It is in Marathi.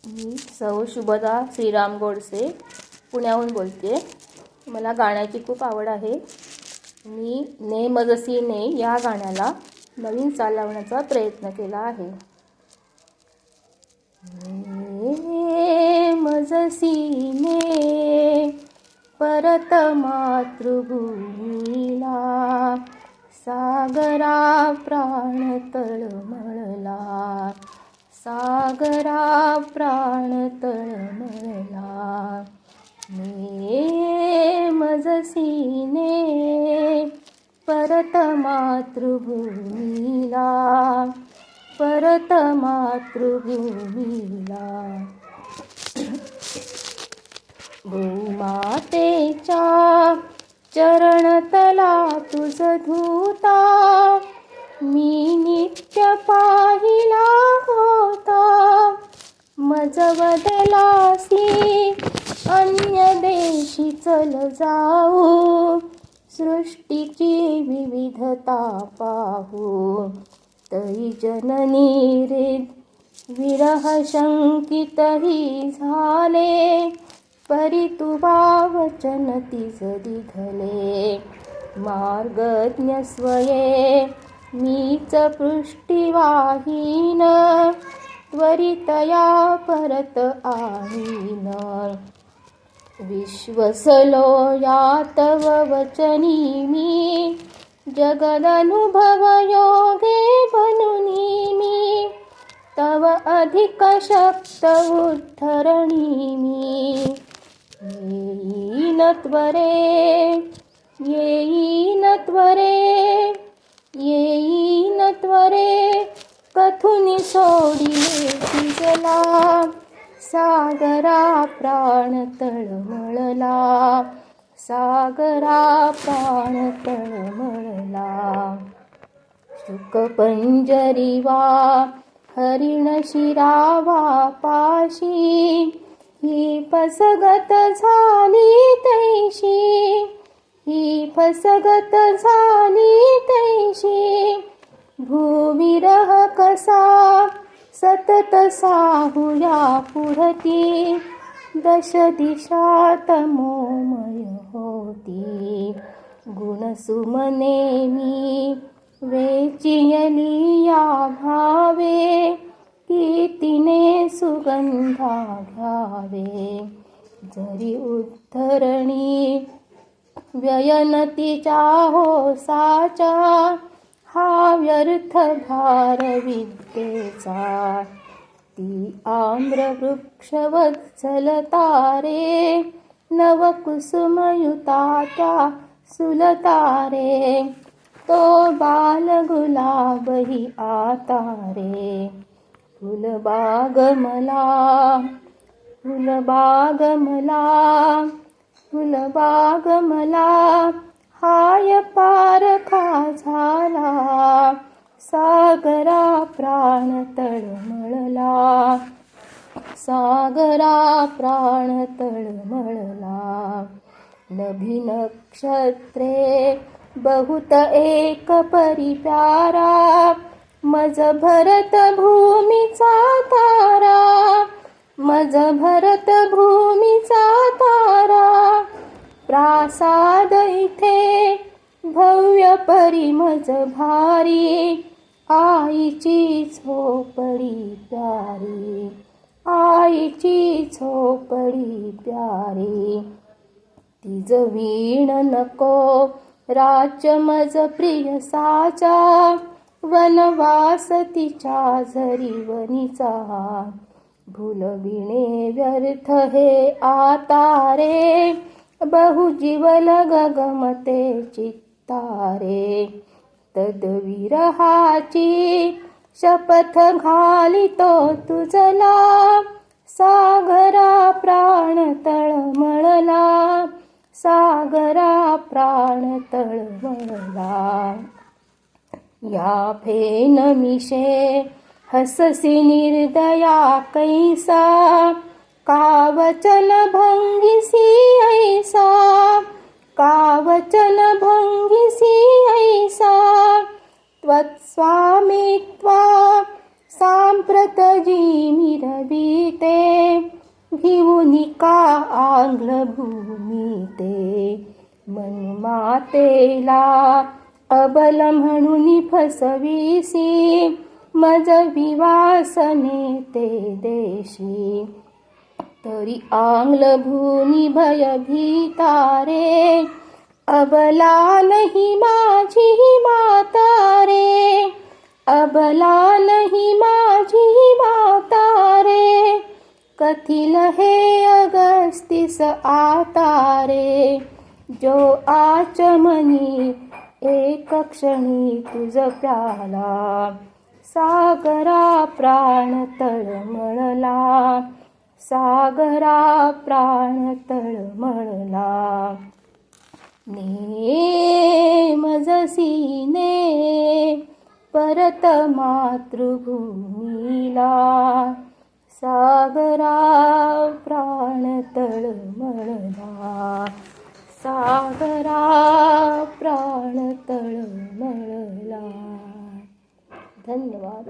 मी सौ शुभदा श्रीराम गोडसे पुण्याहून बोलते. मला गाण्याची खूप आवड आहे. मी ने मजसी ने या गाण्याला नवीन चाल लावण्याचा प्रयत्न केला आहे. ने मजसी ने परत मातृभूमीला सागरा प्राण तळमळला, सागरा प्राण तळमळला. ने मजसी ने परत मातृभूमीला, परत मातृभूमीला. भूमातेच्या चरणतला तुझ धूता मी नित्य पाहिला होता. मज बदलासी अन्य देशी चल जाऊ, सृष्टीची विविधता पाहू. तरी जननी हृद विरह शंकितही झाले, परी तुवा वचन तिज दिघले. मार्गज्ञ स्वये मीच पृष्ठीवाहीन, त्वरितया परत आणीन. विश्वसलो या तव वचनी मी, जगदनुभव योगे बनुनी मी. तव अधिक शक्त उद्धरणी मी. येईन त्वरे, येईन त्वरे, येईन त्वरे. कथुनी सोडिले तिजला, सागरा प्राण तळमळला, सागरा प्राण तळमळला. शुकपंजरी वा हरिण शिरावा पाशी, ही फसगत झाली तैशी, ही फसगत झाली तैशी. भूविरह कसा सतत साहुया पुढती, दश दिशा तमोमय होती. गुणसुमने मी वेचियली या भावे, की तिने सुगंधा घ्यावे. जरी उद्धरणी व्ययनतीच्या होसाच्या, हा व्यर्थ भार विद्येचा. ती आम्रवृक्षवत्सल तारे, नवकुसुमयुताच्या सुलतारे. तो बाल गुलाबही आता रे. फुलबाग मला, फुलबाग मला, फुलबाग मला. हाय पारखा झाला, सागरा प्राण तळमळला, सागरा प्राण तळमळला. नभी नक्षत्रे बहुत एक परी प्यारा, मज भरत भूमीचा तारा, मज भरत भूमीचा तारा. प्रासाद इथे भव्य परी मज भारी, आईची झोपडी प्यारी, आईची झोपडी प्यारी. तिज वीण नको राज्य मज प्रिय साचा, वनवास तिच्या झरी वनीचा. भूलविणे व्यर्थ हे आता रे, बहुजीवल गगमते चित्तारे. तद्विरहाची शपथ घालितो तुझला, सागरा प्राण तळमळला, सागरा प्राण तळमळला. या फेन मिशे हससी निर्दया कैसा, का वचन भंगिसी ऐसा, का वचन भंगिसी ऐसा. त्वत्स्वामित्वा सांप्रत जीमिरवीते, भिवून का आंग्ल भूमी ते मनमातेला अबल म्हणून फसवीसी मज विवासने ते देशी तरी आंग्ल भूनी भयभीतारे अबला नहीं माझी माता रे अबला नहीं माझी माता रे कथिल हे अगस्तीस आता रे जो आचमनी एक क्षणी तुझ प्याला सागरा प्राण तळमळला सागरा प्राण तळमळला ने मजसीने परत मातृभूमीला सागरा प्राण तळमळला सागरा प्राण तळमळला. धन्यवाद.